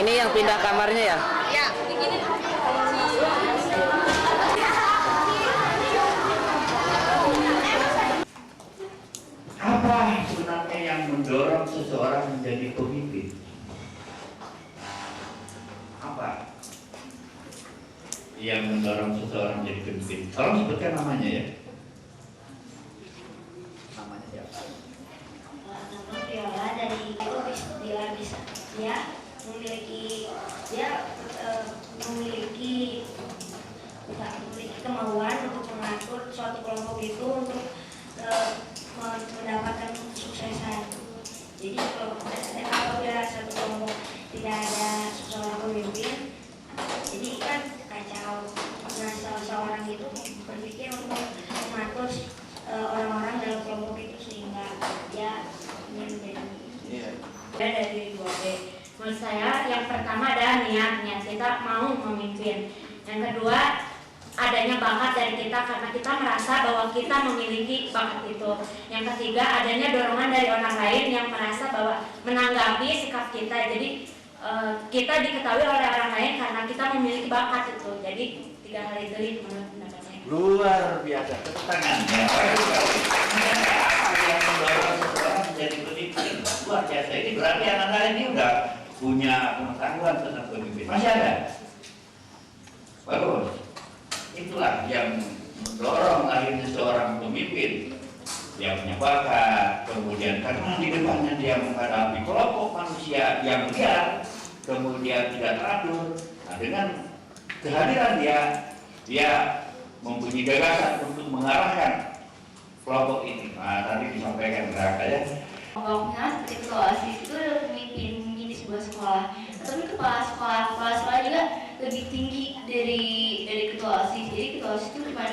Ini yang pindah kamarnya ya? Ya. Apa sebenarnya yang mendorong seseorang menjadi pemimpin? Apa yang mendorong seseorang menjadi pemimpin? Tolong sebutkan namanya ya. Namanya siapa? Nama Viola dari itu bisa dia memiliki kemauan untuk mengatur suatu kelompok itu untuk mendapatkan kesuksesan. Jadi kalau apabila satu kelompok tidak ada seseorang pemimpin, jadi kan kacau. Nah, seseorang itu berpikir untuk mengatur orang-orang dalam kelompok itu sehingga dia ingin menjadi dari 2B. Menurut saya yang pertama adalah niat kita mau memimpin. Yang kedua adanya bakat dari kita karena kita merasa bahwa kita memiliki bakat itu. Yang ketiga adanya dorongan dari orang lain yang merasa bahwa menanggapi sikap kita. Jadi kita diketahui oleh orang lain karena kita memiliki bakat itu. Jadi 3 hal itu menurut pendapat saya. Luar biasa, tepuk tangan. Apa yang mendorong seseorang menjadi pemimpin? Luar biasa. Ini berarti anak-anak ini udah punya pengetahuan tentang pemimpin. Masih ada? Bagus. Itulah yang mendorong akhirnya seorang pemimpin. Dia punya bakat, kemudian karena di depannya dia menghadapi kelompok manusia yang liar, kemudian tidak teratur. Nah, dengan kehadiran dia mempunyai gagasan untuk mengarahkan kelompok ini. Nah, tadi disampaikan Raka ya. kelompoknya seperti ketua OSIS itu pemimpin di sebuah sekolah. Tapi kepala sekolah juga lebih tinggi dari ketua OSIS. Jadi ketua OSIS itu cuma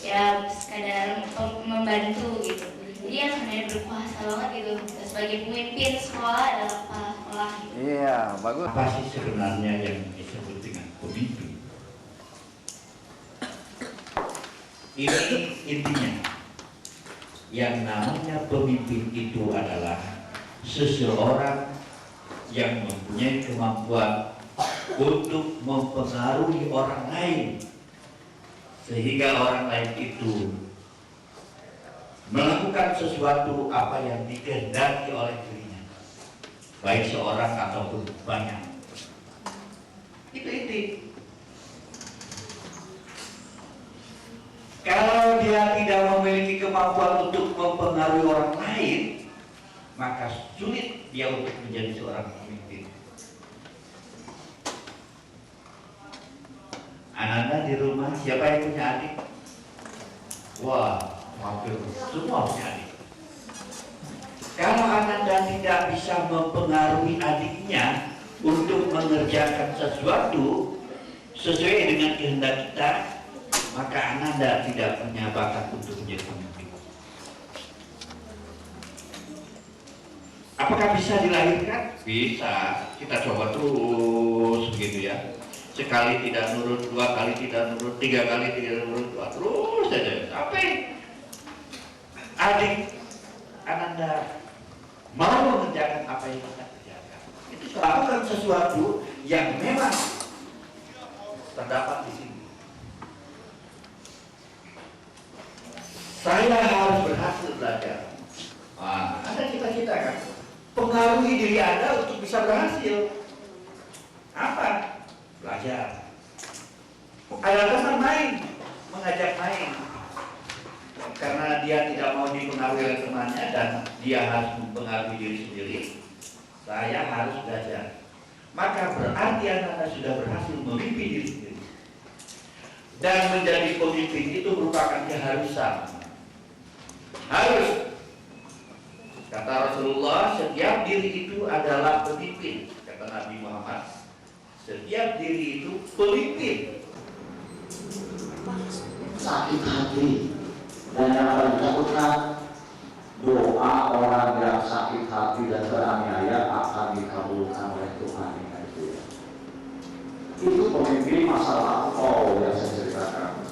ya sekadar membantu gitu. Jadi yang sebenarnya berkuasa banget gitu. Sebagai pemimpin sekolah adalah kepala sekolah. Gitu. Iya, bagus. Apa sih sebenarnya yang disebut dengan pemimpin? Ini intinya. Yang namanya pemimpin itu adalah seseorang yang mempunyai kemampuan untuk mempengaruhi orang lain sehingga orang lain itu melakukan sesuatu apa yang dikehendaki oleh dirinya, baik seorang ataupun banyak. Itu inti. Kalau dia tidak memiliki kemampuan untuk mempengaruhi orang lain, maka sulit dia untuk menjadi seorang pemimpin. Ananda di rumah, siapa yang punya adik? Wah, hampir semua punya adik. Kalau Ananda tidak bisa mempengaruhi adiknya untuk mengerjakan sesuatu sesuai dengan kehendak kita, maka Ananda tidak punya bakat untuk menjadi pemimpin. Apakah bisa dilahirkan? Bisa. Kita coba terus begitu ya. Sekali tidak nurut, 2 kali tidak nurut, 3 kali tidak nurut, terus saja. Sampai adik Ananda mau mengerjakan apa yang kita kerjakan. Itu lakukan sesuatu yang memang terdapat di sini. Saya harus berhasil belajar. Nah, Anda cita-cita kan? Pengaruhi diri Anda untuk bisa berhasil. Apa? Belajar. Ada teman main, mengajak main. Karena dia tidak mau dipengaruhi oleh temannya dan dia harus mempengaruhi diri sendiri. Saya harus belajar. Maka berarti Anda sudah berhasil memimpin diri sendiri. Dan menjadi pemimpin itu merupakan keharusan. Harus. Kata Rasulullah, setiap diri itu adalah pemimpin. Kata Nabi Muhammad, setiap diri itu pemimpin. Sakit hati dan yang paling takutkan, doa orang yang sakit hati dan teraniaya akan dikabulkan oleh Tuhan. Itu pemimpin masalah yang saya ceritakan.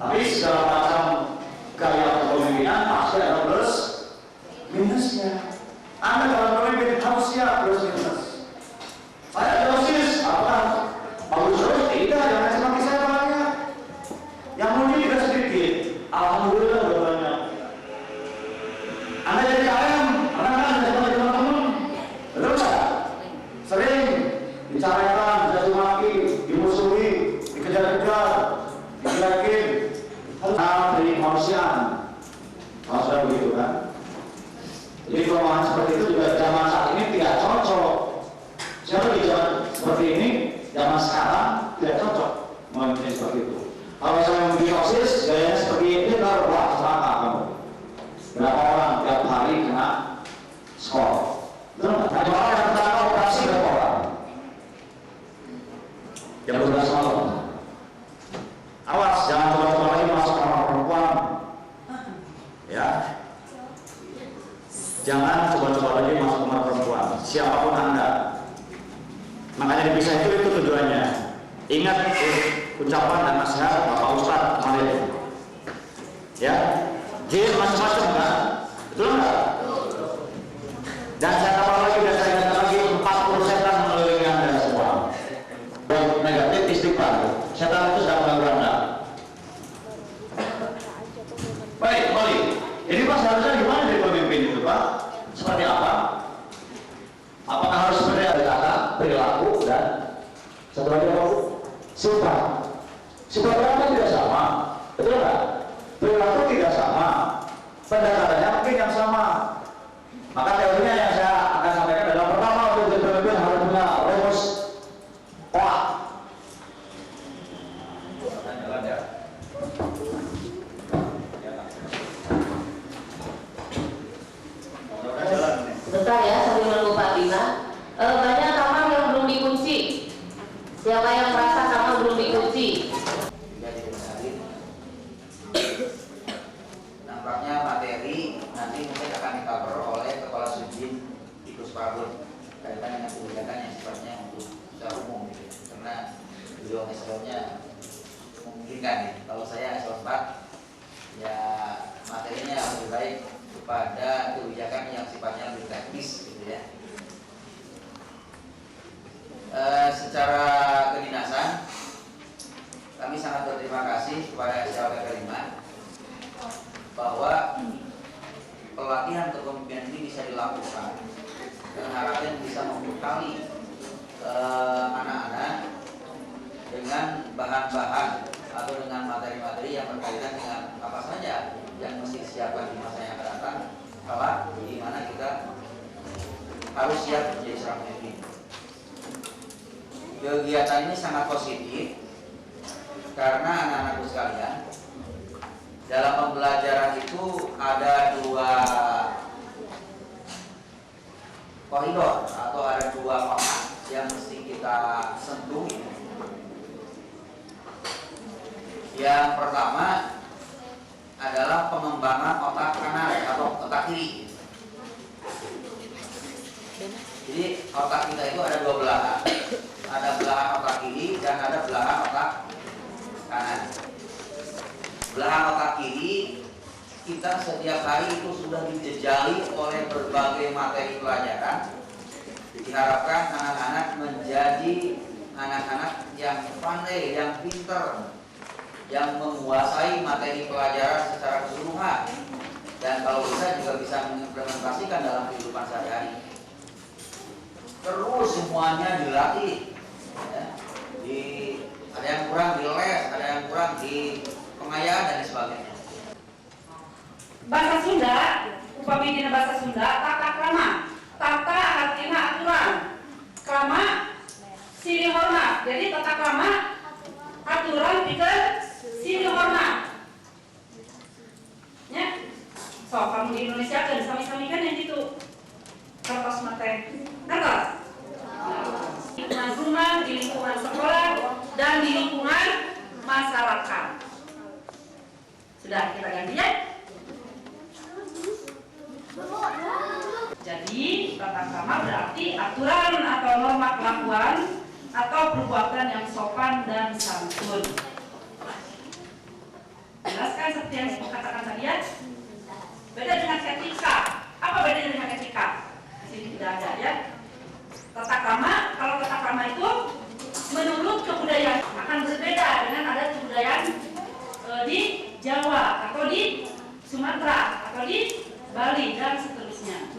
Tapi segala macam gaya kepemimpinan pasti ada plus minusnya. Anda kalau pemimpin harus siap plus minus. Saya harus dicarekan, dicaci maki, dimusuhi, dikejar-kejar, dijelekin, dari kemanusiaan. Kalau sudah begitu kan? Jadi kelemahan seperti itu juga zaman saat ini tidak cocok. Siapa di zaman seperti ini, zaman sekarang tidak cocok memimpin seperti itu. Kalau misalnya memimpin OSIS, gayanya seperti ini, wah celaka kamu. Berapa orang tiap hari kena skor? Betul nggak? Ada orang yang terkena operasi berapa orang? Jam 12 malam. Awas, jangan coba-coba lagi masuk kamar perempuan. Ya. Jangan coba-coba lagi masuk kamar perempuan, siapapun Anda. Makanya dipisah itu tujuannya. Ingat ucapan dan nasihat Bapak Ustadz kemarin. Ya, jin macam-macam kan? Betul nggak? Dan saya tambah lagi, dan saya ingatkan lagi 40 setan mengelilingi Anda semua. Dan negatif istighfar. Setan itu sedang mengganggu Anda. Baik, kembali. Jadi Pak seharusnya gimana dari pemimpin itu Pak? Seperti apa? Apakah harus seperti ada kata, perilaku, dan satu lagi apa Bu? Sifat. Sifat orang tidak sama, betul nggak? Perilaku tidak sama, pendekatannya mungkin yang sama. Maka teorinya yang saya akan sampaikan adalah pertama untuk jadi pemimpin harus punya rumus OA. Jalan ya. Bentar ya, sambil menunggu Pak Bima. Banyak kamar yang belum dikunci. Siapa yang merasa kamar belum dikunci? Nampaknya materi nanti mungkin akan di-cover oleh Kepala Subdin di Puspabun kaitan dengan kebijakan yang sifatnya untuk secara umum gitu. Karena beliau eselonnya memungkinkan ya. Kalau saya eselon 4 ya materinya lebih baik kepada kebijakan yang sifatnya lebih teknis gitu ya. Secara kedinasan kami sangat berterima kasih kepada SLPP 5 bahwa pelatihan kepemimpinan ini bisa dilakukan dan harapan bisa membekali anak-anak dengan bahan-bahan atau dengan materi-materi yang berkaitan dengan apa saja yang mesti disiapkan di masa yang akan datang, kelak di mana kita harus siap menjadi seorang pemimpin. Kegiatan ini sangat positif karena anak-anakku sekalian, dalam pembelajaran itu ada dua koridor atau ada dua otak yang mesti kita sentuh. Yang pertama adalah pengembangan otak kanan atau otak kiri. Jadi otak kita itu ada dua belahan. Ada belahan otak kiri dan ada belahan otak kanan. Belahan otak kiri kita setiap hari itu sudah dijejali oleh berbagai materi pelajaran. Diharapkan anak-anak menjadi anak-anak yang pandai, yang pintar, yang menguasai materi pelajaran secara keseluruhan, dan kalau bisa juga bisa mengimplementasikan dalam kehidupan sehari-hari. Terus semuanya dilatih, ya. Ada yang kurang di les, ada yang kurang di pengayaan dan sebagainya. Bahasa Sunda, upami dina bahasa Sunda, tata krama. Tata artinya aturan, krama siri hormat. Jadi tata krama aturan pikir siri hormat. Ya, so kamu di Indonesia kan sami-samikan yang gitu. Kertas materi, kertas. Di lingkungan rumah, di lingkungan sekolah, dan di lingkungan masyarakat. Sudah kita ganti ya. Jadi tata krama berarti aturan atau norma kelakuan atau perbuatan yang sopan dan santun. Jelaskan seperti yang saya katakan tadi ya. Beda dengan etika. Apa bedanya dengan etika? Di sini tidak ada ya. Tata krama, kalau tata krama itu menurut kebudayaan akan berbeda dengan ada kebudayaan di Jawa atau di Sumatera atau di Bali dan seterusnya.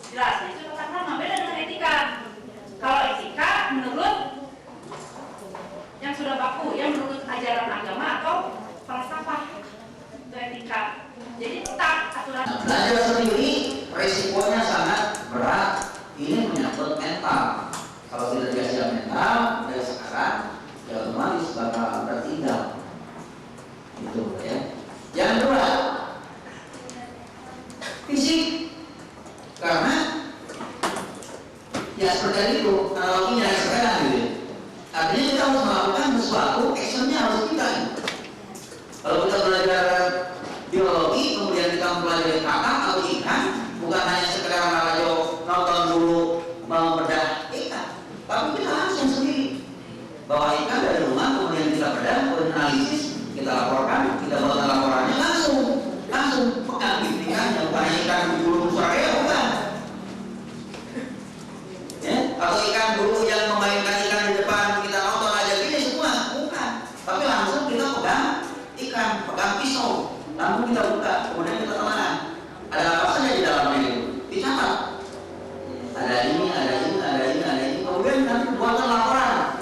Jelas, nah itu tata krama beda dengan etika. Kalau etika menurut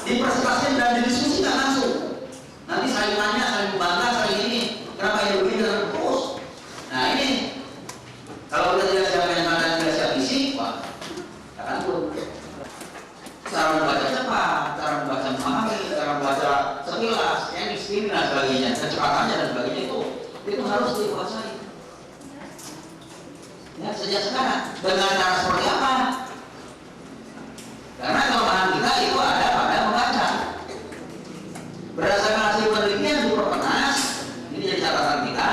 dipresentasikan dan didiskusikan langsung. Nanti saling tanya, saling membantah, saling ini. Kenapa ini begini dan terus? Nah ini kalau kita tidak siap mental dan tidak siap isi, wah, akan turun. Cara membaca cepat, cara membaca memahami, cara membaca sekilas, yang ini dan sebagainya, kecepatannya dan sebagainya itu harus dikuasai. Ya, sejak sekarang dengan cara seperti apa? Karena kelemahan kita itu ada pada membaca. Berdasarkan hasil penelitian di Perpenas, ini jadi catatan kita.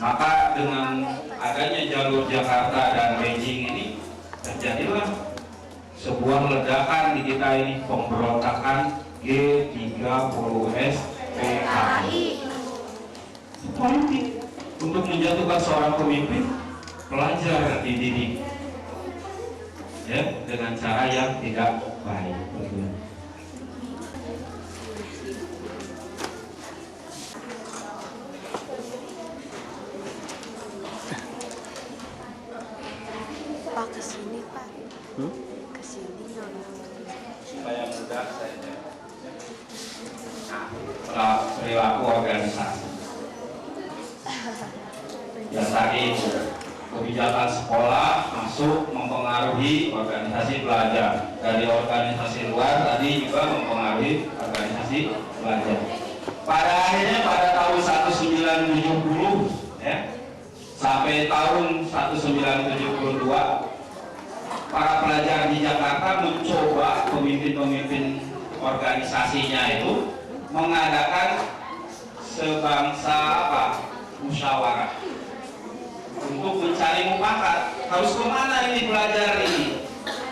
Maka dengan adanya jalur Jakarta dan Beijing ini terjadilah sebuah ledakan di kita ini, pemberontakan G30S PKI. Politik untuk menjatuhkan seorang pemimpin, pelajar dididik ya dengan cara yang tidak baik. Pak kesini Pak, kesini Supaya mudah saja. Nah, perilaku organisasi. Yang tadi kebijakan sekolah masuk mempengaruhi organisasi belajar. Dari organisasi luar tadi juga mempengaruhi organisasi belajar. Pada akhirnya pada tahun 1970 ya, sampai tahun 1972 para pelajar di Jakarta mencoba pemimpin-pemimpin organisasinya itu mengadakan sebangsa musyawarah untuk mencari mufakat. Harus kemana ini pelajar ini?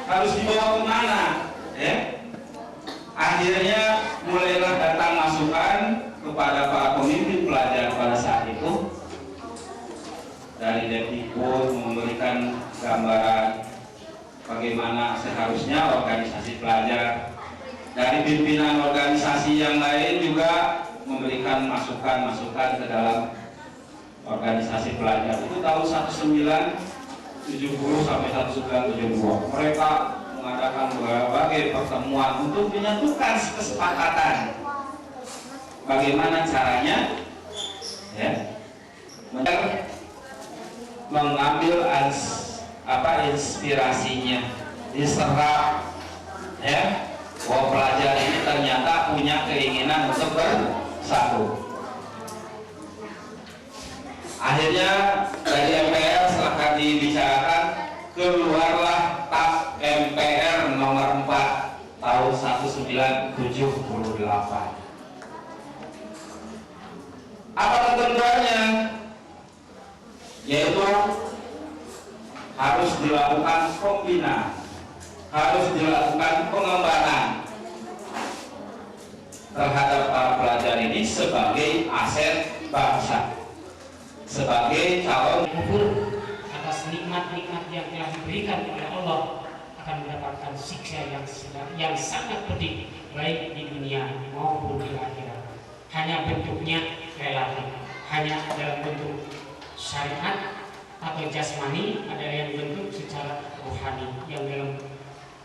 Harus dibawa kemana? Ya? Akhirnya mulailah datang masukan kepada para pemimpin pelajar pada saat itu. Dari Depdikbud memberikan gambaran bagaimana seharusnya organisasi pelajar. Dari pimpinan organisasi yang lain juga memberikan masukan-masukan ke dalam organisasi pelajar. Itu tahun 1970 sampai 1972. Mereka mengadakan berbagai pertemuan untuk menyatukan kesepakatan bagaimana caranya ya, mengambil inspirasinya, diserap ya, bahwa pelajar ini ternyata punya keinginan untuk bersatu. Akhirnya dari MPR setelah dibicarakan, keluarlah TAP MPR nomor 4 tahun 1978. Apa ketentuannya? Yaitu harus dilakukan pembinaan, harus dilakukan pengembangan terhadap para pelajar ini sebagai aset bangsa, sebagai calon kufur atas nikmat-nikmat yang telah diberikan oleh Allah akan mendapatkan siksa yang sangat pedih baik di dunia maupun di akhirat. Hanya bentuknya relatif, hanya dalam bentuk syariat atau jasmani, ada yang bentuk secara rohani yang dalam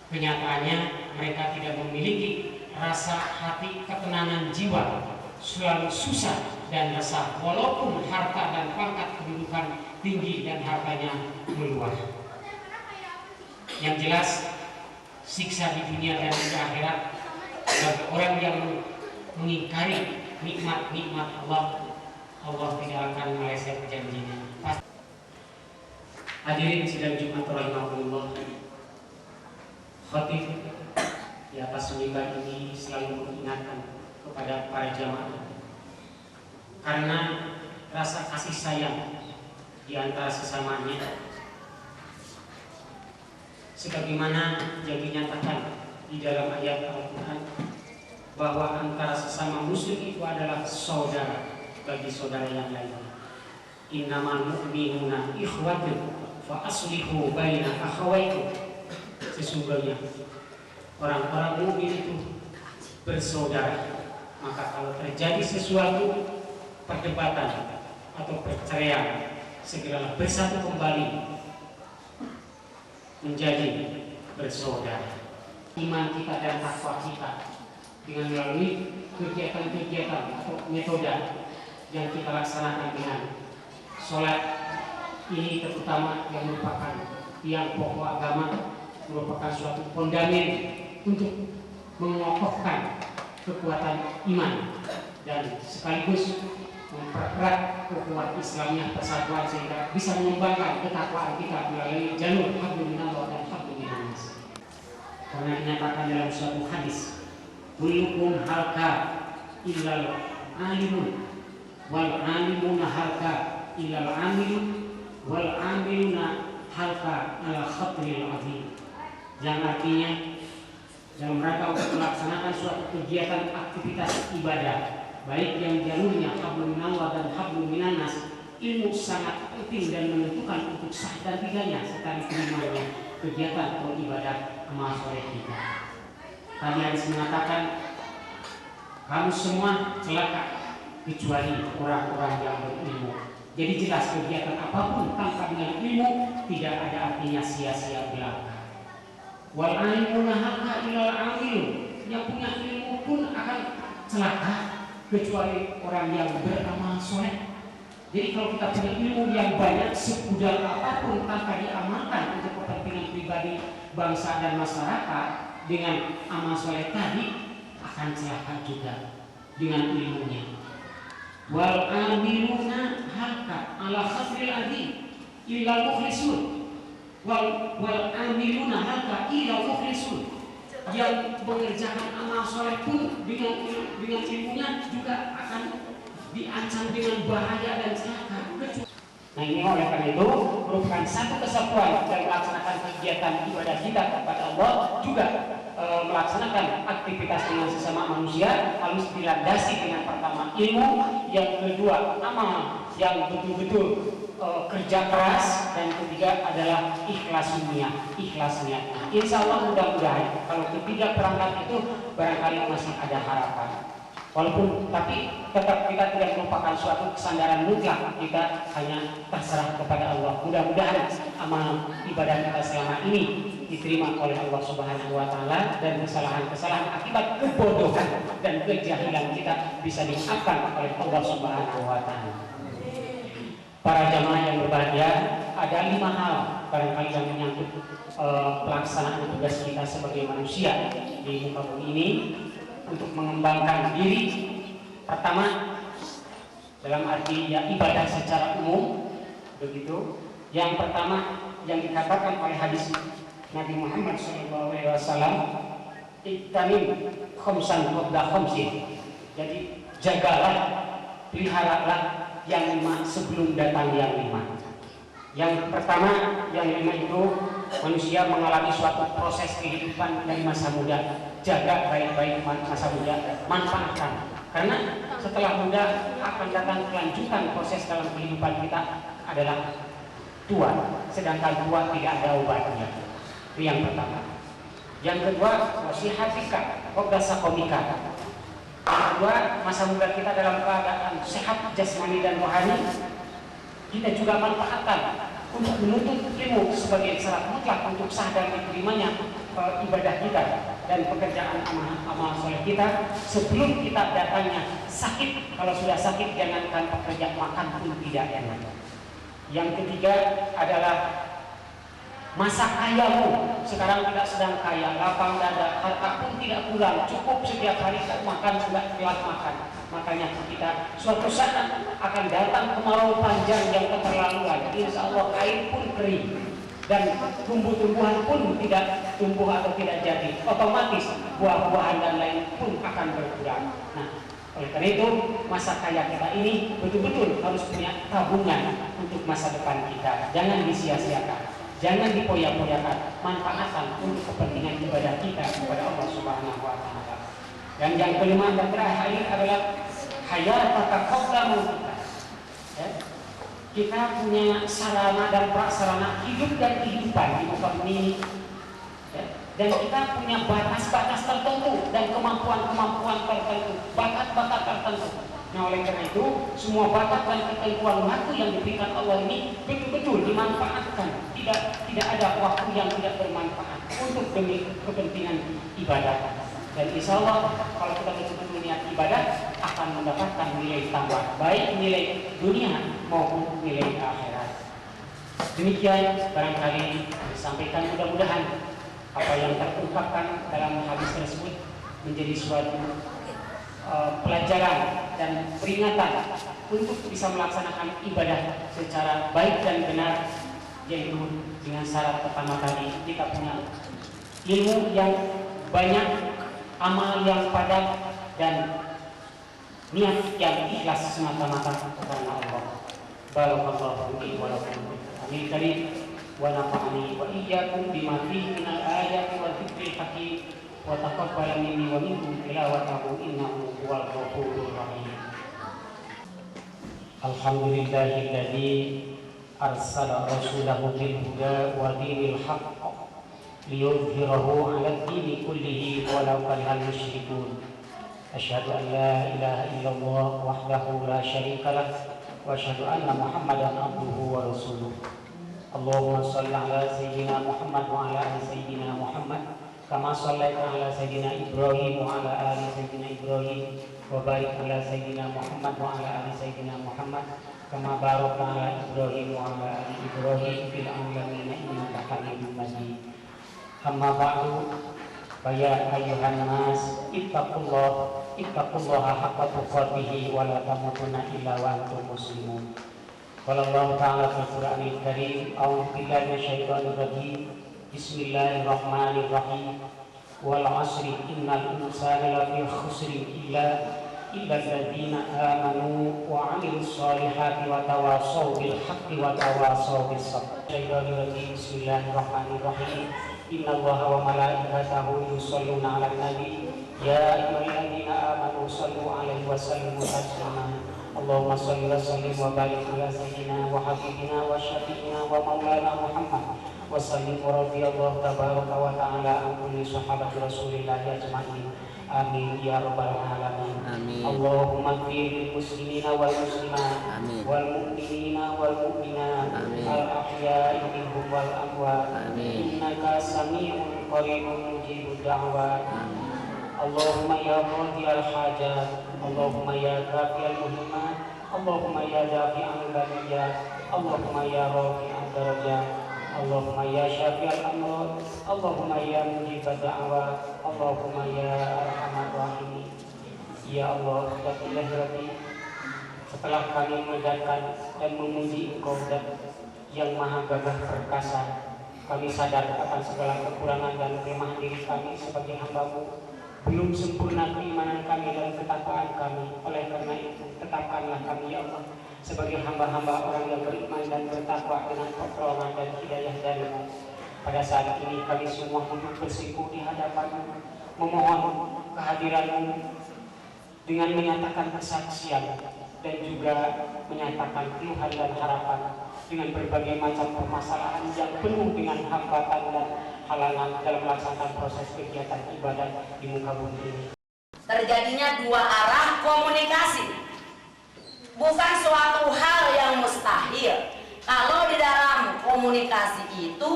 kenyataannya mereka tidak memiliki rasa hati ketenangan jiwa, selalu susah dan resah walaupun harta dan pangkat kedudukan tinggi dan hartanya meluas. Yang jelas siksa di dunia dan di akhirat bagi orang yang mengingkari nikmat-nikmat Allah, Allah tidak akan meleset janjinya. Hadirin sidang Jumat rahimahullah, khatib di atas mimbar ini selalu mengingatkan kepada para jamaah karena rasa kasih sayang di antara sesamanya, sebagaimana yang dinyatakan di dalam ayat Al-Quran bahwa antara sesama muslim itu adalah saudara bagi saudara yang lain. Innamal mu'minuna ikhwatun fa aslihu baina akhawaikum. Sesungguhnya orang-orang mukmin itu bersaudara, maka kalau terjadi sesuatu perdebatan atau perceraian, segeralah bersatu kembali menjadi bersaudara. Iman kita dan takwa kita dengan melalui kegiatan-kegiatan atau metode yang kita laksanakan dengan sholat ini, terutama yang merupakan tiang pokok agama, merupakan suatu fondamen untuk mengokohkan kekuatan iman dan sekaligus mempererat ukhuwah Islamiyah persatuan sehingga bisa mengembangkan ketakwaan kita melalui jalur hablum minallah dan hablum minannas. Karena dinyatakan dalam suatu hadis, kullukum halka illal alimun wal alimuna halka illal amilun wal amiluna halka ala khatril azim, yang artinya dalam rangka untuk melaksanakan suatu kegiatan aktivitas ibadah baik yang jalurnya hablum minallah dan hablum minannas, ilmu sangat penting dan menentukan untuk sah dan tidaknya serta diterimanya kegiatan atau ibadah amal soleh kita. Tadi hadis mengatakan kamu semua celaka kecuali orang-orang yang berilmu. Jadi jelas kegiatan apapun tanpa dengan ilmu tidak ada artinya sia-sia belaka. Wal alimuna halka ilal amilun, yang punya ilmu pun akan celaka kecuali orang yang beramal soleh. Jadi kalau kita punya ilmu yang banyak segudang apapun tanpa diamalkan untuk kepentingan pribadi, bangsa dan masyarakat dengan amal soleh tadi, akan celaka juga dengan ilmunya. Wal amiluna halka ala khatril adi illal mukhlisun. Wal amiluna halka illal mukhlisun, yang mengerjakan amal soleh pun dengan ilmunya juga akan diancam dengan bahaya dan celaka. Nah ini oleh karena itu merupakan satu kesatuan dalam melaksanakan kegiatan ibadah kita kepada Allah, juga melaksanakan aktivitas dengan sesama manusia harus dilandasi dengan pertama ilmu, yang kedua amal yang betul-betul kerja keras, dan ketiga adalah ikhlas niat. Insya Allah mudah-mudahan kalau ketiga perangkat itu barangkali masih ada harapan. Walaupun tapi tetap kita tidak merupakan suatu kesandaran mutlak, kita hanya terserah kepada Allah. Mudah-mudahan amal ibadah kita selama ini diterima oleh Allah Subhanahu wa taala, dan kesalahan-kesalahan akibat kebodohan dan kejahilan kita bisa dimaafkan oleh Allah Subhanahu wa taala. Para jamaah yang berbahagia, ada 5 hal barangkali yang menyangkut pelaksanaan tugas kita sebagai manusia di muka bumi ini untuk mengembangkan diri. Pertama, dalam arti ya ibadah secara umum, begitu. Yang pertama yang dikatakan oleh hadis Nabi Muhammad SAW, "Ittanim khamsan qabla khamsin." Jadi jagalah, peliharalah yang 5 sebelum datang yang 5. Yang pertama, yang 5 itu manusia mengalami suatu proses kehidupan dari masa muda. Jaga baik-baik masa muda, manfaatkan. Karena setelah muda akan datang kelanjutan proses dalam kehidupan kita adalah tua. Sedangkan tua tidak ada obatnya. Itu yang pertama. Yang kedua, wasihatika wabdasa komika. Yang kedua, masa muda kita dalam keadaan sehat jasmani dan rohani, kita juga manfaatkan untuk menuntut ilmu sebagai syarat mutlak untuk sah dan diterimanya ibadah kita dan pekerjaan amal soleh kita sebelum kita datangnya sakit. Kalau sudah sakit, jangankan pekerjaan makan pun tidak enak. Yang ketiga adalah masa kayamu. Sekarang tidak sedang kaya, lapang dada, harta pun tidak kurang, cukup setiap hari makan, tidak telat makan. Makanya kita suatu saat akan datang kemarau panjang yang keterlaluan. Insya Allah air pun kering dan tumbuh-tumbuhan pun tidak tumbuh atau tidak jadi. Otomatis buah-buahan dan lain pun akan berkurang. Nah, oleh karena itu masa kaya kita ini betul-betul harus punya tabungan untuk masa depan kita. Jangan disia-siakan, jangan dipoya-poyakan, manfaatkan untuk kepentingan ibadah kita kepada Allah Subhanahu wa taala. Dan yang kelima dan terakhir adalah hayataka qabla mautika. Ya. Kita punya sarana dan prasarana hidup dan kehidupan di muka bumi ini. Ya. Dan kita punya batas-batas tertentu dan kemampuan-kemampuan tertentu, bakat-bakat tertentu. Nah, oleh karena itu, semua bakat dan ketentuan waktu yang diberikan Allah ini betul-betul dimanfaatkan. Tidak ada waktu yang tidak bermanfaat untuk demi kepentingan ibadah. Dan insya Allah kalau kita betul-betul niat ibadah akan mendapatkan nilai tambah, baik nilai dunia maupun nilai akhirat. Demikian barangkali disampaikan, mudah-mudahan apa yang terungkapkan dalam hadis tersebut menjadi suatu pelajaran dan peringatan untuk bisa melaksanakan ibadah secara baik dan benar, yaitu dengan syarat pertama tadi kita punya ilmu yang banyak, amal yang padat, dan niat yang ikhlas semata-mata karena Allah. Barakallahu fiikum wa lakum. Amin karim wa nafa'ani wa iyyakum bima fihi minal ayati wa dzikril hakim wa taqabbal minni wa minkum tilawatahu innahu huwal ghafurur rahim. Alhamdulillahilladzi arsala rasulahu bil huda wa dinil haqq liyudhhirahu 'alad dini kullihi walau karihal musyrikun. Asyhadu an la ilaha illallah wahdahu la syarika lah wa asyhadu anna Muhammadan abduhu wa rasuluh. Allahumma shalli ala sayyidina Muhammad wa ala ali sayyidina Muhammad kama shallaita ala sayyidina Ibrahim wa ala ali sayyidina Ibrahim wa barik ala sayyidina Muhammad wa ala ali sayyidina Muhammad kama barakta ala Ibrahim wa ala ali Ibrahim fil alamin innaka Hamidum Majid. Amma ba'du, ya ayyuhan nas ittaqullaha haqqa tuqatih wa la tamutunna illa wa antum muslimun. Qala Allah ta'ala fil Qur'anil Karim, a'udzu billahi minasyaitonir rajim. Bismillahirrahmanirrahim. Wal 'asri innal insana lafi khusrin illa alladziina aamanu wa 'amilus shalihati wa tawassaw bil haqqi wa tawassaw bis sabr. Bismillahirrahmanirrahim. Innallaha wa malaikatahu yusholluna 'alan nabi ya ayyuhalladzina amanu shallu 'alaihi wa sallimu taslima. Allahumma shalli wa sallim wa barik ala sayyidina wa habibina wa syafi'ina wa maulana Muhammad wa sallim wa radhiyallahu tabaraka wa ta'ala an kulli sahabati Rasulillah ajma'in. Amin ya rabbal alamin. Amin. Allahumma ighfir lil muslimina wal muslimat wal mu'minina wal mu'minat al ahya'i minhum wal amwat. Innaka sami'un qaribun mujibud da'wat. Allahumma ya qadiyal hajat, Allahumma ya kafiyal muhimmat, Allahumma ya dafi'al baliyat, Allahumma ya rafi'al darajat, Allahumma ya syafi'al amrad, Allahumma ya mujibad da'wat, Allahumma ya arhamar rahimin. Ya Allah, ya Rabbi, setelah kami menegakkan dan memuji Engkau yang maha gagah perkasa, kami sadar akan segala kekurangan dan kelemahan diri kami sebagai hamba-Mu. Belum sempurna keimanan kami dan ketakwaan kami. Oleh karena itu, tetapkanlah kami ya Allah sebagai hamba-hamba orang yang beriman dan bertakwa dengan pertolongan dan hidayah dari-Mu. Pada saat ini kami semua duduk bersikup di hadapan-Mu, memohon kehadiran-Mu dengan menyatakan kesaksian dan juga menyatakan keluhan dan harapan dengan berbagai macam permasalahan yang penuh dengan hambatan dan halangan dalam melaksanakan proses kegiatan ibadah di muka bumi ini. Terjadinya dua arah komunikasi, bukan suatu hal yang mustahil. Kalau di dalam komunikasi itu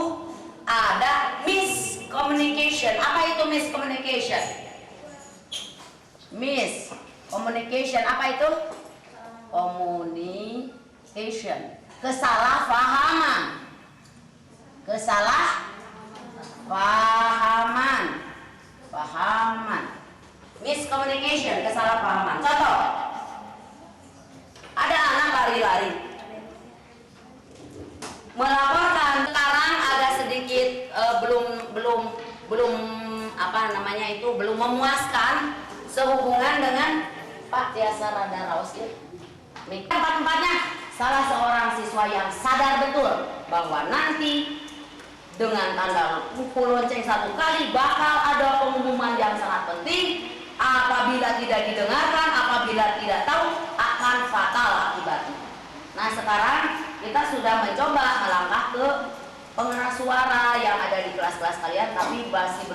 ada miscommunication. Apa itu miscommunication? Miscommunication apa itu? Communication, kesalahpahaman, miscommunication, kesalahpahaman. Contoh, ada anak lari-lari melaporkan, sekarang ada sedikit belum memuaskan sehubungan dengan Pak Tiasa Rada Raos ya. Tempat-tempatnya salah seorang siswa yang sadar betul bahwa nanti dengan tanda pukul lonceng 1 kali bakal ada pengumuman yang sangat penting. Apabila tidak didengarkan, apabila tidak tahu, akan fatal akibatnya. Nah sekarang kita sudah mencoba melangkah ke pengeras suara yang ada di kelas-kelas kalian, tapi masih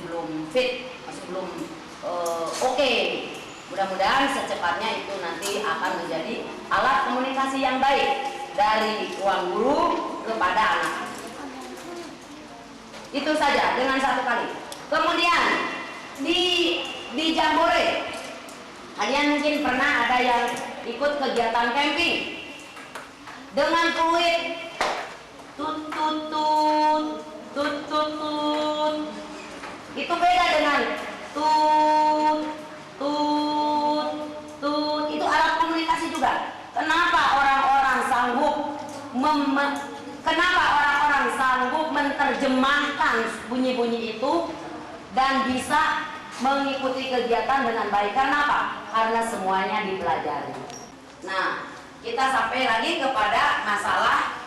belum fit, masih belum oke. Mudah-mudahan secepatnya itu nanti akan menjadi alat komunikasi yang baik dari ruang guru kepada anak. Itu saja dengan 1 kali. Kemudian di jambore. Kalian mungkin pernah ada yang ikut kegiatan camping dengan fluid tut tut tut tut tut tut. Itu beda dengan tut tut tut. Itu alat komunikasi juga. Kenapa orang-orang sanggup menerjemahkan bunyi-bunyi itu dan bisa mengikuti kegiatan dengan baik? Karena apa? Karena semuanya dipelajari. Nah, kita sampai lagi kepada masalah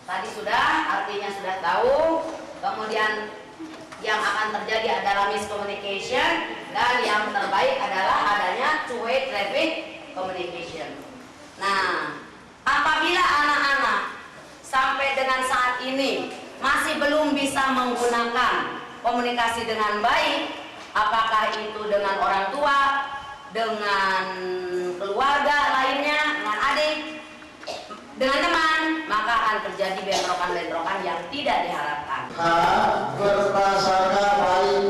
tadi artinya sudah tahu. Kemudian yang akan terjadi adalah miscommunication, dan yang terbaik adalah adanya two-way traffic communication. Nah, apabila anak-anak sampai dengan saat ini masih belum bisa menggunakan komunikasi dengan baik, apakah itu dengan orang tua, dengan keluarga lainnya, dengan adik, dengan teman, maka akan terjadi bentrokan-bentrokan yang tidak diharapkan. Berprasangka baik.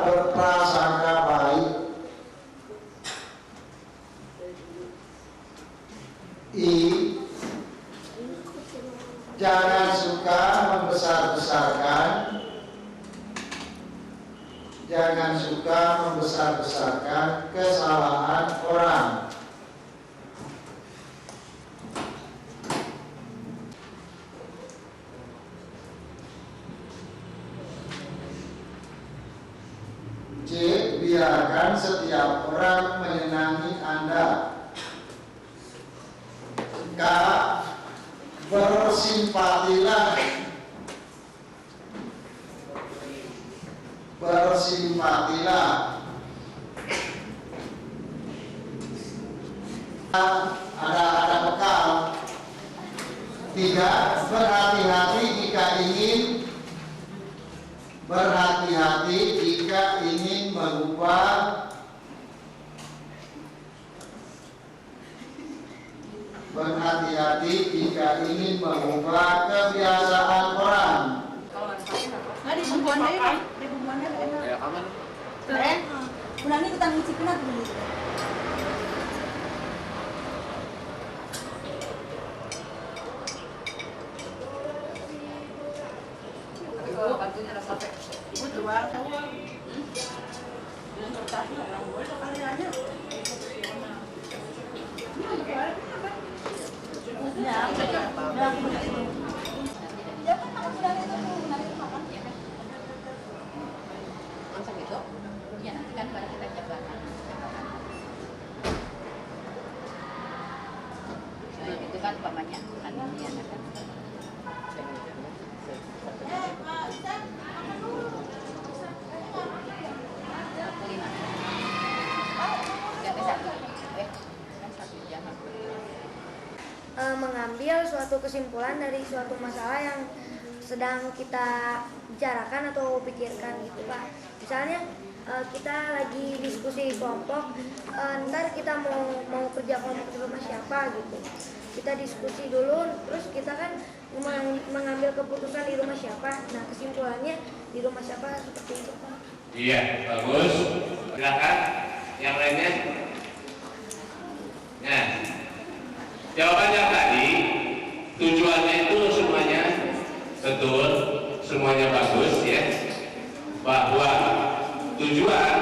Berprasangka baik. Jangan suka membesar-besarkan. Jangan suka membesar-besarkan kesalahan orang. Biarkan setiap orang menyenangi Anda. K. Bersimpatilah. Bersimpatilah. Ada bekal. Tidak, berhati-hati jika ingin mengubah. Berhati-hati jika ingin mengubah kebiasaan orang. Nggak di bumbuannya ini, di bumbuannya enak. Ya aman. Keren. Bulan ini kita ngicipin aku dulu. Bantunya rasa apa? Butuh banget. Dengan kertas orang boleh sekali aja. Ya, udah aku begitu. Ya kan aku sudah itu nanti makan ya kan. Masak gitu? Ya nanti kan baru kita jabatan. Nah, itu kan pamannya kan dia kan. Mengambil suatu kesimpulan dari suatu masalah yang sedang kita bicarakan atau pikirkan gitu Pak. Misalnya kita lagi diskusi kelompok, ntar kita mau kerja kelompok di rumah siapa gitu. Kita diskusi dulu, terus kita kan mengambil keputusan di rumah siapa. Nah kesimpulannya di rumah siapa seperti itu Pak. Iya, bagus. Silakan yang lainnya. Nah, jawabannya tadi tujuannya itu semuanya betul, semuanya bagus ya. Bahwa tujuan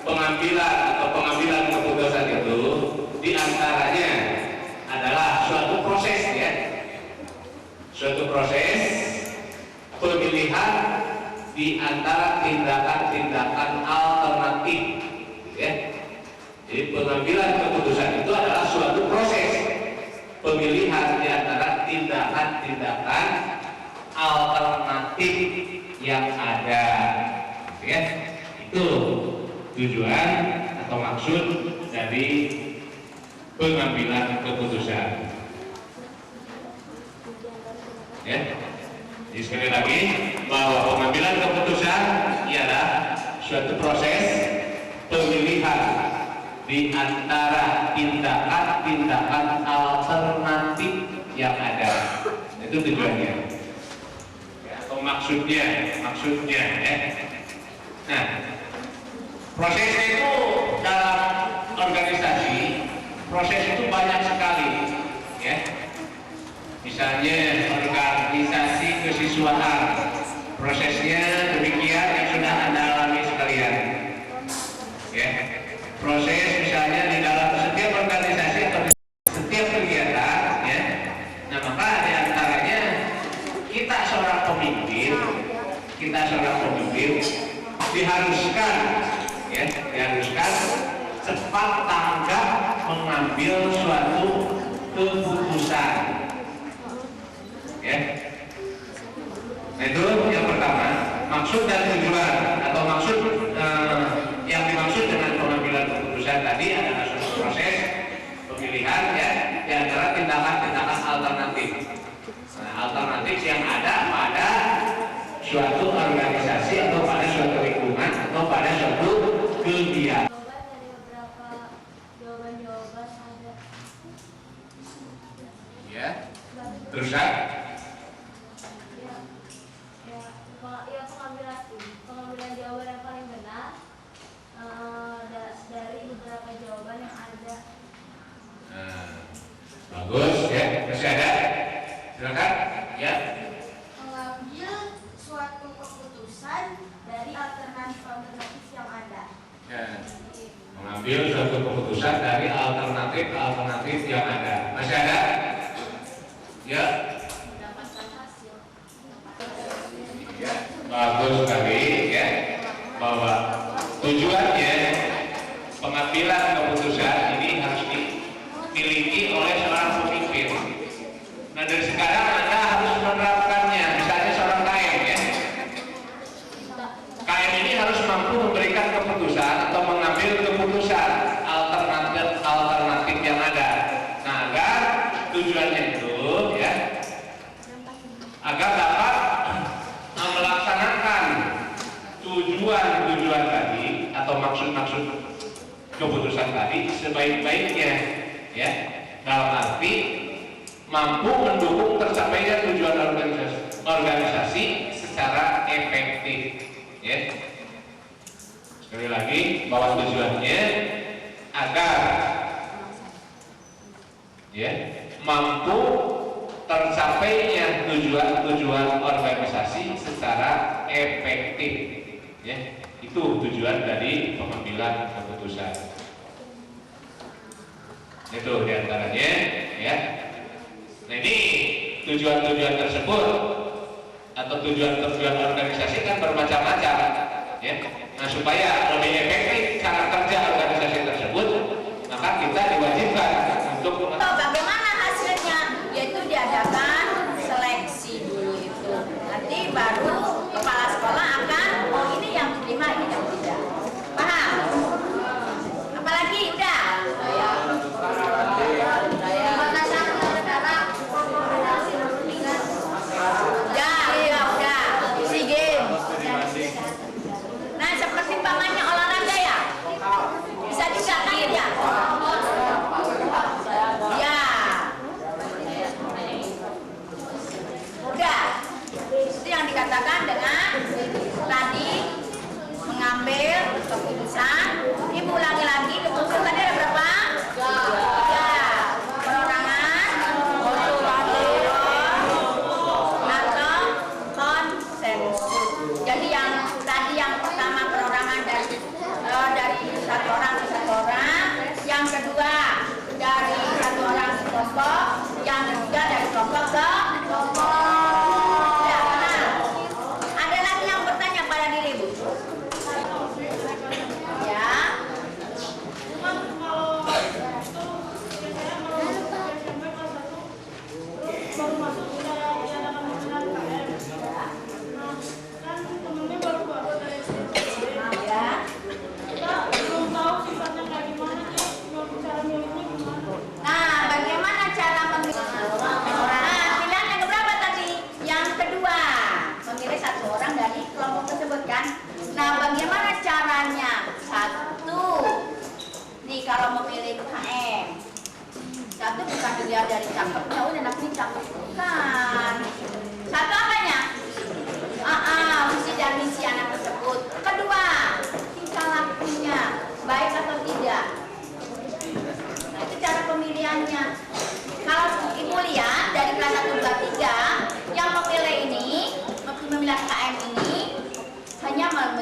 pengambilan keputusan itu diantaranya adalah suatu proses ya, suatu proses pemilihan di antara tindakan-tindakan alternatif ya. Jadi pengambilan keputusan itu adalah suatu proses pemilihan di antara tindakan-tindakan alternatif yang ada ya. Itu tujuan atau maksud dari pengambilan keputusan ya. Jadi sekali lagi bahwa pengambilan keputusan ialah suatu proses pemilihan di antara tindakan-tindakan alternatif yang ada. Itu tujuannya. Ya, atau maksudnya ya. Nah, prosesnya itu dalam organisasi, proses itu banyak sekali ya. Misalnya organisasi kesiswaan, prosesnya demikian yang sudah Anda alami sekalian ya. Proses misalnya di dalam setiap organisasi atau setiap kegiatan ya. Nah, maka diantaranya kita seorang pemimpin diharuskan cepat tanggap mengambil suatu keputusan ya. Nah, itu yang pertama, maksud dan tujuan atau maksud yang dimaksud dengan pengambilan keputusan tadi adalah suatu proses pemilihan ya di antara tindakan-tindakan alternatif. Nah, alternatif yang ada pada suatu organisasi atau pada suatu lingkungan atau pada suatu kegiatan. Ya, terus kan? Pengambilan jawaban yang paling benar dari beberapa jawaban yang ada. Bagus ya, masih ada? Silakan ya. Mengambil suatu keputusan dari alternatif yang ada. Ya. Mengambil suatu keputusan dari alternatif yang ada. Masih ada? Ya. Mendapatkan hasil. Ya. Bagus sekali ya. Bahwa tujuannya pengambilan keputusan ini harus dimiliki oleh seorang pemimpin. Nah, dari sekarang Anda harus menerapkannya. Misalnya seorang KM ya. KM ini harus mampu memberikan keputusan atau mengambil keputusan alternatif yang ada. Nah, agar tujuannya itu ya, agar dapat melaksanakan tujuan tadi atau maksud keputusan tadi sebaik-baiknya ya, dalam arti mampu mendukung tercapainya tujuan organisasi secara efektif ya. Sekali lagi bahwa tujuannya agar ya mampu tercapainya tujuan organisasi secara efektif ya. Itu tujuan dari pengambilan keputusan. Itu diantaranya ya. Nah, ini tujuan-tujuan tersebut atau tujuan organisasi kan bermacam-macam ya. Nah, supaya lebih efektif cara kerja organisasi tersebut, maka kita diwajibkan untuk bagaimana hasilnya, yaitu diadakan seleksi dulu itu. Nanti baru kepala sekolah akan, oh ini yang diterima, ini yang tidak. Paham? Apalagi udah. Ya, udah. SEA Games. Nah, seperti pamannya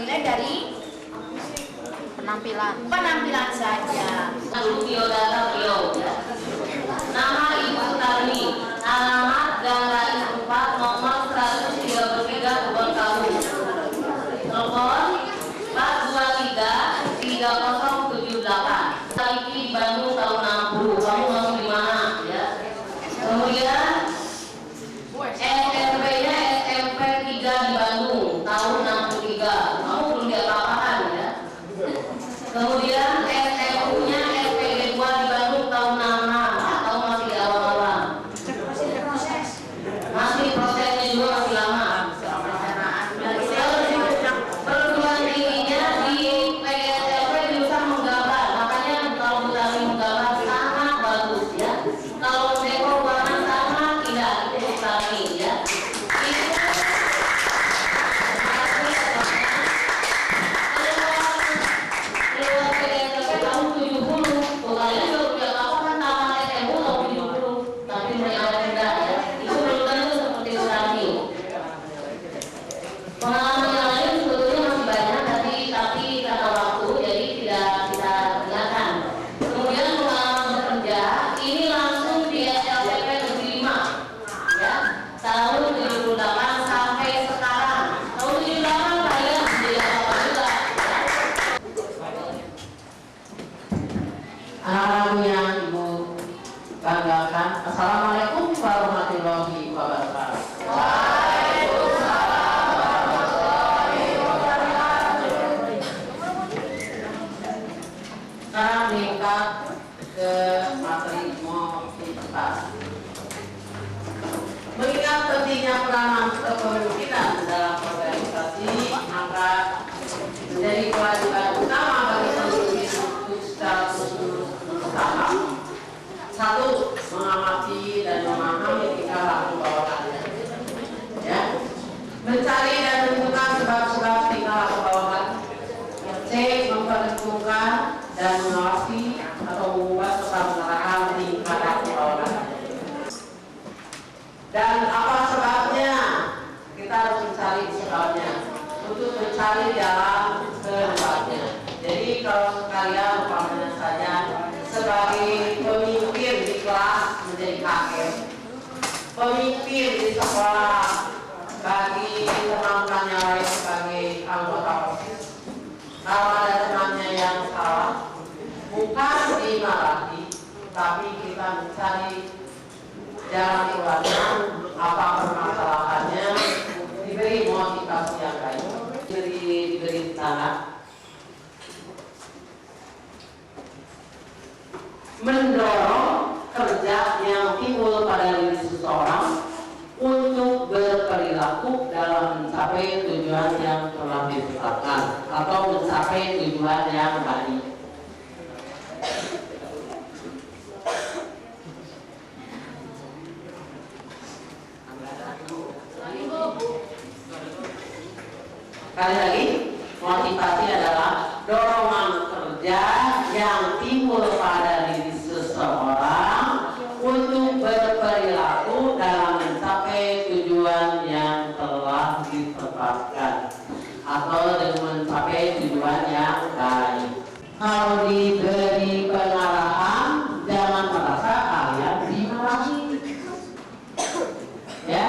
menilai dari penampilan saja. Biodata beliau ya. Nama Ibu Tarni, alamat Gang Rais 4, nomor 133 Kebonkawu. Telepon 423 3078. Saiki di Bandung tahun 60. Kamu mau di mana ya? Kemudian SMP-nya SMP 3 di Bandung tahun 63. Kamu belum diapa-apakan ya. Kemudian SMU-nya SPG 2 di Bandung tahun 66. Atau masih di awal-awal? Masih prosesnya juga masih lama. Perguruan tingginya di PGSLP jurusan menggambar. Makanya kalau Butani menggambar sangat bagus ya. Kalau dekor warna sangat indah itu Butani ya. Lewat PGSLP tahun 70. Pokoknya juga udah apa kan nama SMU tahun 70. Tapi mereka tidak ya. Itu belum tentu seperti Butani. Pengalaman yang lain sebetulnya masih banyak tapi karena waktu jadi tidak kita dengarkan. Kemudian pengalaman bekerja ini langsung di SLPP Negeri 5 ya tahun 78 sampai sekarang. Tahun 78 saya menjadi apa juga ya. Anak-anakku yang Ibu banggakan, Assalamualaikum warahmatullahi wabarakatuh. Sekarang meningkat ke materi motivasi. Mengingat pentingnya peranan kepemimpinan dalam organisasi, maka menjadi kewajiban utama bagi pemimpin untuk secara terus-menerus berusaha. 1. Mengamati dan memahami tingkah laku bawahannya. Ya. Mencari dan menentukan sebab-sebab tingkah laku bawahan. C. Memperhitungkan dan mengawasi atau mengubah serta mengarahkan tingkah laku bawahan. Dan apa sebabnya? Kita harus mencari sebabnya. Untuk mencari jalan keluarnya. Jadi kalau sekalian umpamanya saja sebagai pemimpin di kelas menjadi kakek, pemimpin di sekolah bagi teman-teman yang lain sebagai anggota OSIS. Kalau ada temannya yang salah, bukan dimarahi, tapi kita mencari jalan keluarnya, apa permasalahannya, diberi motivasi yang baik, diberi tangan, mendorong kerja yang timbul pada diri seseorang untuk berperilaku dalam mencapai tujuan yang telah ditetapkan atau mencapai tujuan yang baik. Sekali lagi, motivasi adalah dorongan kerja yang timbul pada diri seseorang untuk berperilaku dalam mencapai tujuan yang telah ditetapkan atau dengan mencapai tujuan yang baik. Kalau diberi pengarahan, jangan merasa kalian dimarahi. Ya,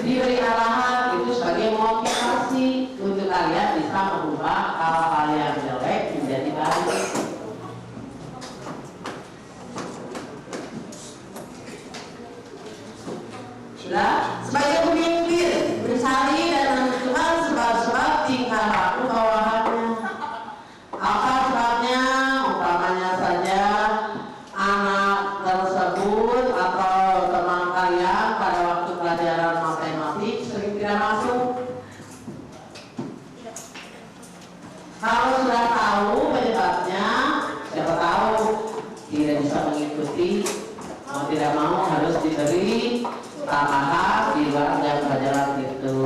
diberi arahan itu sebagai motivasi untuk kalian bisa mengubah hal-hal yang jelek menjadi baik. Nah, sebagai pemimpin mencari dan menentukan sebab-sebab tingkah laku bawahannya. Apa sebabnya? Umpamanya saja anak tersebut atau teman kalian pada waktu pelajaran matematik sering tidak masuk. Kalau sudah tahu penyebabnya, siapa tahu tidak bisa mengikuti, mau tidak mau harus diberi tambahan di luar jam pelajaran itu.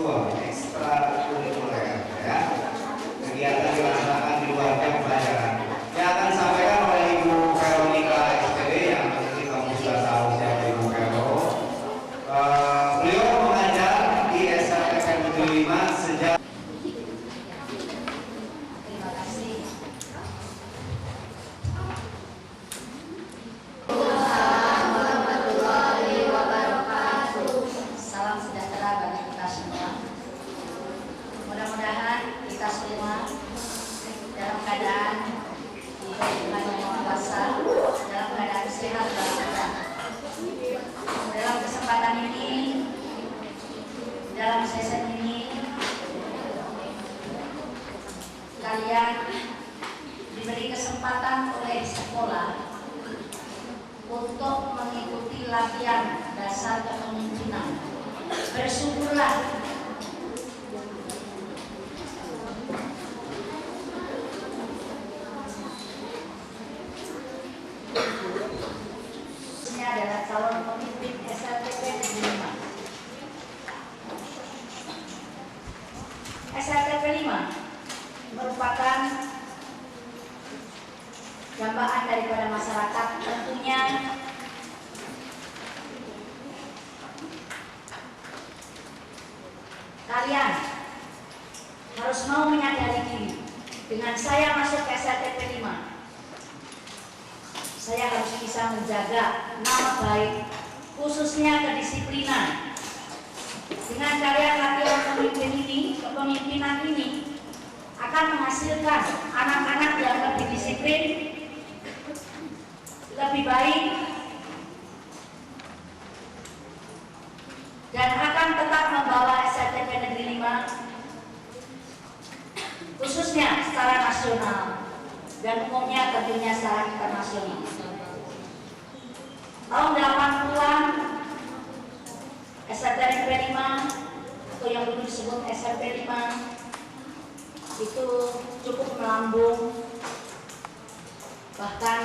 ekskul, ekstrakurikuler, ya. Kegiatan dilaksanakan di luar jam pelajaran. Yang akan disampaikan oleh Ibu Veronica SPD, yang pasti kamu sudah tahu siapa Ibu Vero. Beliau mengajar di SMK Negeri 5 sejak Salam sejahtera bagi kita semua. Mudah-mudahan kita semua dalam keadaan Tuhan yang kuasa, dalam keadaan sehat walafiat. Dalam kesempatan ini, dalam sesi ini, kalian diberi kesempatan oleh sekolah untuk mengikuti latihan dasar kepemimpinan. Bersyukurlah ini adalah calon pemimpin SLTP Negeri 5. SLTP 5 merupakan dambaan daripada masyarakat. Tentunya kalian harus mau menyadari diri. Dengan saya masuk ke SLTP 5, saya harus bisa menjaga nama baik, khususnya kedisiplinan. Dengan kalian latihan kepemimpinan ini akan menghasilkan anak-anak yang lebih disiplin, lebih baik, dan akan tetap membawa SLTP Negeri 5 khususnya secara nasional dan umumnya tentunya secara internasional. Tahun 80-an SLTP 5 atau yang dulu disebut SMP 5 itu cukup melambung, bahkan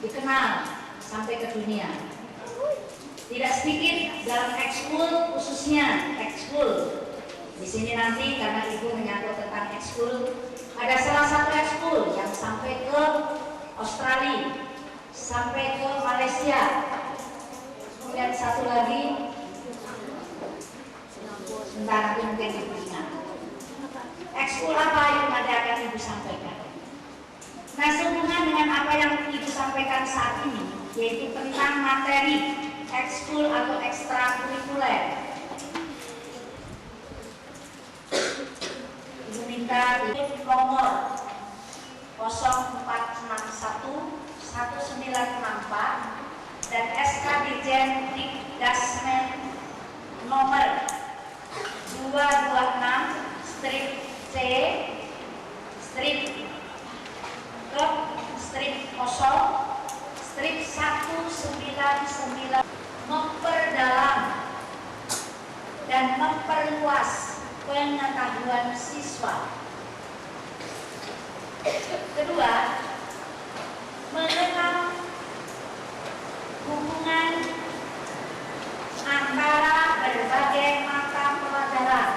dikenal sampai ke dunia. Tidak sedikit dalam ekskul, khususnya ekskul. Di sini nanti karena Ibu menyangkut tentang ekskul, ada salah satu ekskul yang sampai ke Australia, sampai ke Malaysia. Kemudian satu lagi, sebentar nanti mungkin Ibu ingat. Ekskul apa yang nanti akan Ibu sampaikan? Nah, sehubungan dengan apa yang Ibu sampaikan saat ini, yaitu tentang materi ekskul atau ekstrakurikuler. Ibu minta di nomor 0461 1964 dan SK Dirjen Dikdasmen nomor 226-C-0-199 memperdalam dan memperluas pengetahuan siswa. Kedua, mengenal hubungan antara berbagai mata pelajaran.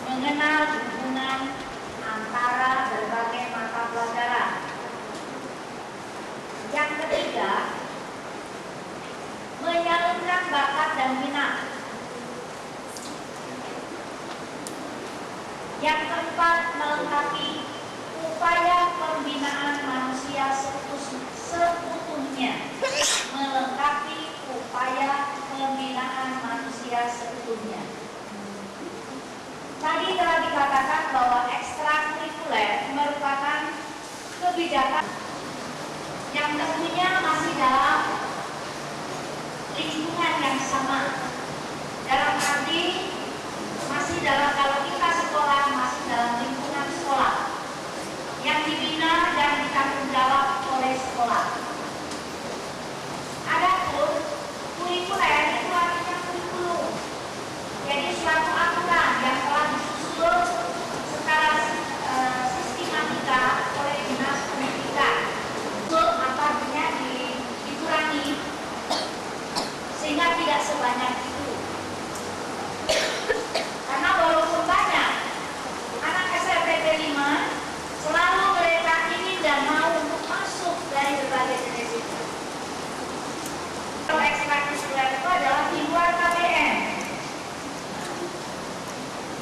Mengenal hubungan antara berbagai mata pelajaran. Yang ketiga, menyalurkan bakat dan minat. Yang keempat, melengkapi upaya pembinaan manusia seutuhnya. Melengkapi upaya pembinaan manusia seutuhnya. Tadi telah dikatakan bahwa ekstrakurikuler merupakan kebijakan yang tentunya masih dalam lingkungan yang sama. Dalam arti masih dalam, kalau kita sekolah masih dalam lingkungan sekolah yang dibina dan ditanggung jawab oleh sekolah. Adapun kurikuler itu artinya kurikulum. Jadi suatu aturan yang telah disusun secara sistematika oleh Dinas Pendidikan. Apa artinya dikurangi sehingga tidak sebanyak itu. Karena walaupun banyak, anak SLTP 5 selalu mereka ingin dan mau untuk masuk dari berbagai jenis itu. Kalau ekstrakurikuler itu adalah di luar KBM.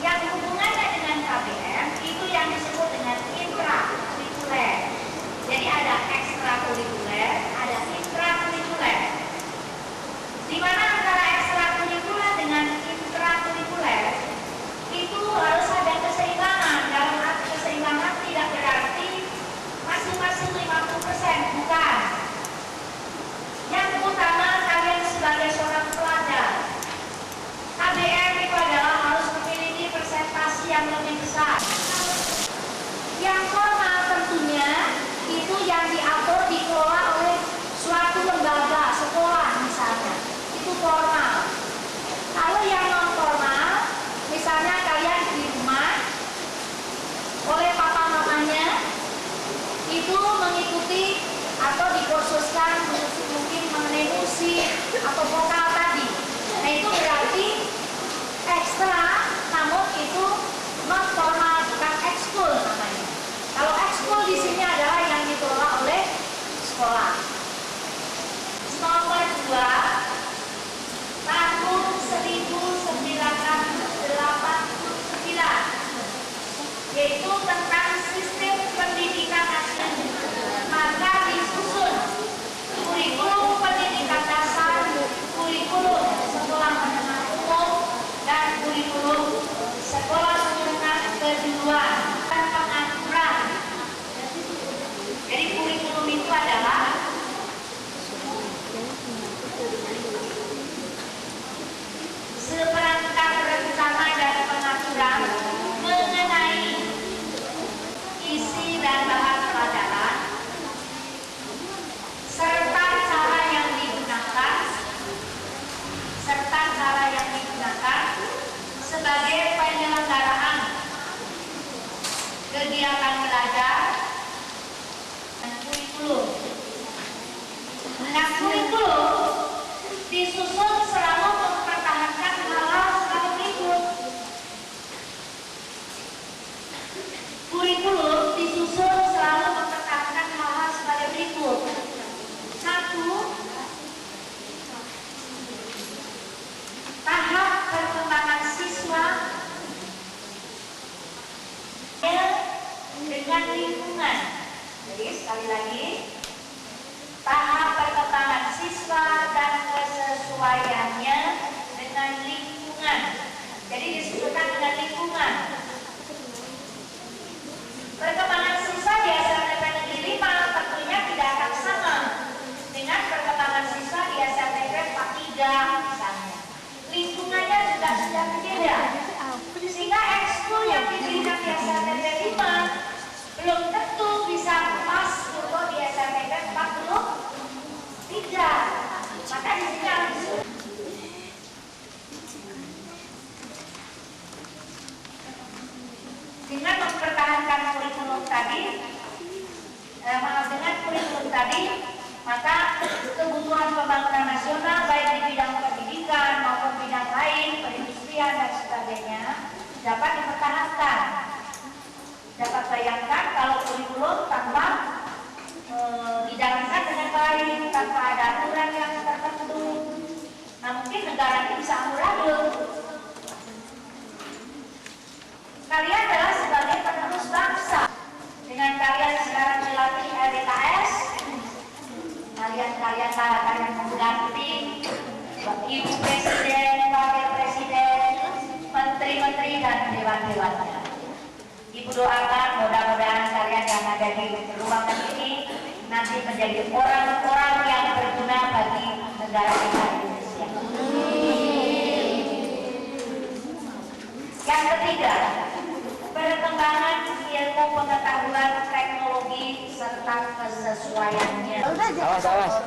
Yang hubungannya dengan KBM itu yang disebut dengan intrakurikuler. Jadi ada ekstrakurikuler, ada intrakurikuler. Di mana antara ekstrakurikuler dengan intrakurikuler itu harus ada keseimbangan. Dalam arti keseimbangan tidak berarti masing-masing 50%, bukan. Yang utama kalian sebagai seorang pelajar, KBM itu adalah harus memiliki persentase yang lebih besar. Yang formal tentunya itu yang diatur dikelola oleh suatu lembaga, sekolah misalnya, itu formal. Kalau yang non formal, misalnya kalian di rumah oleh papa mamanya itu mengikuti atau dikursuskan mungkin mengenai musik atau vokal tadi. Nah itu berarti ekstra, namun itu non formal, bukan ekskul namanya. Kalau ekskul di sini adalah yang dikelola oleh sekolah. Nomor 2, tahun 1989, yaitu tentang sistem pendidikan nasional. Maka disusun kurikulum pendidikan dasar, kurikulum sekolah menengah umum, dan kurikulum sekolah menengah kejuruan dan pengaturan. Jadi kurikulum itu adalah seperangkat rencana dan pengaturan mengenai isi dan bahan pelajaran serta cara yang digunakan sebagai penyelenggaraan kegiatan belajar dan kurikulum. Nah, kurikulum disusun selalu mempertahankan hal-hal sebagai berikut. Kurikulum disusun selalu mempertahankan hal-hal sebagai berikut. 1. Tahap perkembangan siswa dengan lingkungan. Jadi sekali lagi, tahap perkembangan siswa dan kesesuaiannya dengan lingkungan. Jadi disusunkan dengan lingkungan. Perkembangan siswa di SLTP Negeri 5 tentunya tidak akan sama dengan perkembangan siswa di SLTP 43 misalnya. Lingkungannya juga sudah berbeda. Sehingga ekskul yang diberikan di SLTP 5 belum tentu bisa pas untuk di SLTP 43. Maka di sini harus dengan mempertahankan kurikulum tadi, dengan kurikulum tadi, maka kebutuhan pembangunan nasional baik di bidang pendidikan maupun bidang lain, perindustrian dan sebagainya dapat dipertahankan. Dapat bayangkan kalau kurikulum tanpa dijalankan dengan baik, tanpa ada aturan yang tertentu, nah mungkin negara ini bisa amburadul. Kalian adalah sebagai penerus bangsa. Dengan kalian sekarang dilatih LDKS, kalian akan mengganti Ibu Presiden, Wakil Presiden, Menteri-Menteri dan dewan-dewannya. Ibu doakan mudah-mudahan kalian yang ada di ruangan ini nanti menjadi orang-orang yang berguna bagi negara kita Indonesia. Yang ketiga, perkembangan ilmu pengetahuan teknologi serta kesesuaiannya. Awas.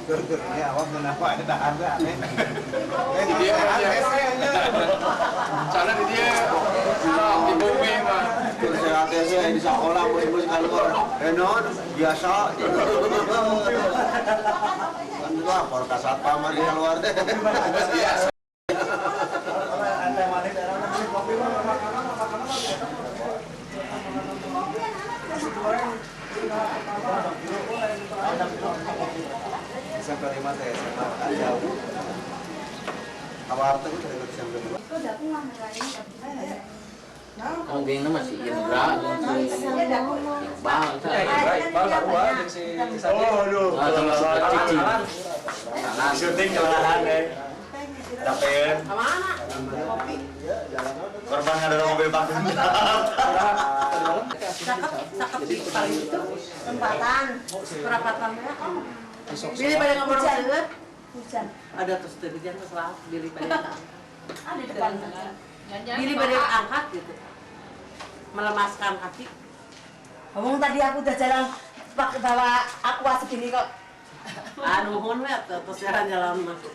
Ya, awak kenapa ada tahan gak? Dia aja. Cara dia di bumi mah. Sehat ya di sekolah ibu sekali kok. Non biasa. Kan lapor ke satpam di luar deh. Biasa. SMP 5 teh, SMA jauh. Awal tuh dari SMP 5. Mungkin masih Indra, Iqbal, syuting jalanan deh. Capek. Korban ada mobil pakai. Cakep di paling itu tempatan perapatannya pilih pada nomor hujan. Hujan ada terus hujan terserah pilih pada ada di depan pilih pada angkat gitu melemaskan kaki. Ngomong tadi aku udah jalan pakai bawa aqua segini kok. Nuhun we terus jalan masuk.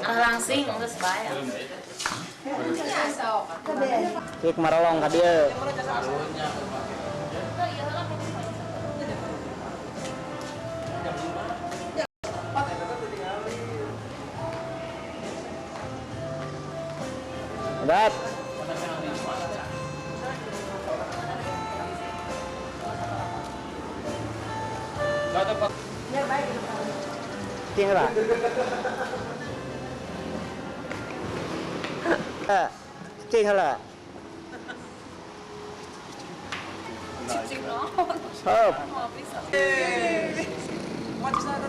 Langsing geus bae. Cik marolong ka dieu. Dat. Cing lah. Cing lah. Sop. Mau bisa ada